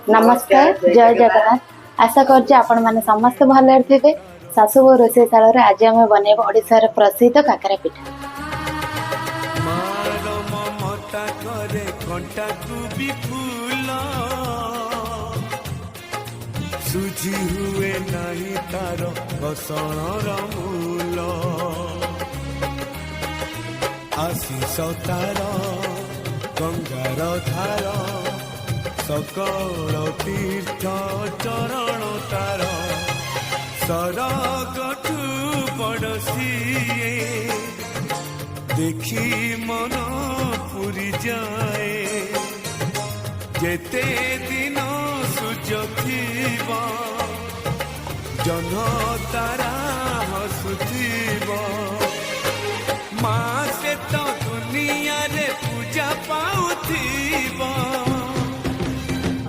नमस्कार जय जगन्नाथ आशा कर आपण मैंने समस्त भल थे शाशु बो रोषेशाल आज आम बनइब ओडिशार प्रसिद्ध काकरा पिठा। सुझी हुए नहीं तार बसणर मूल आशीष तार गंगार धार सकल तीर्थ चरण तार सरगठू पड़ोसी देखी मन पुरी जाए जेते दिन सुजखीबा जन तारा हसुथीबा माँ से तो दुनिया रे पूजा पाउथी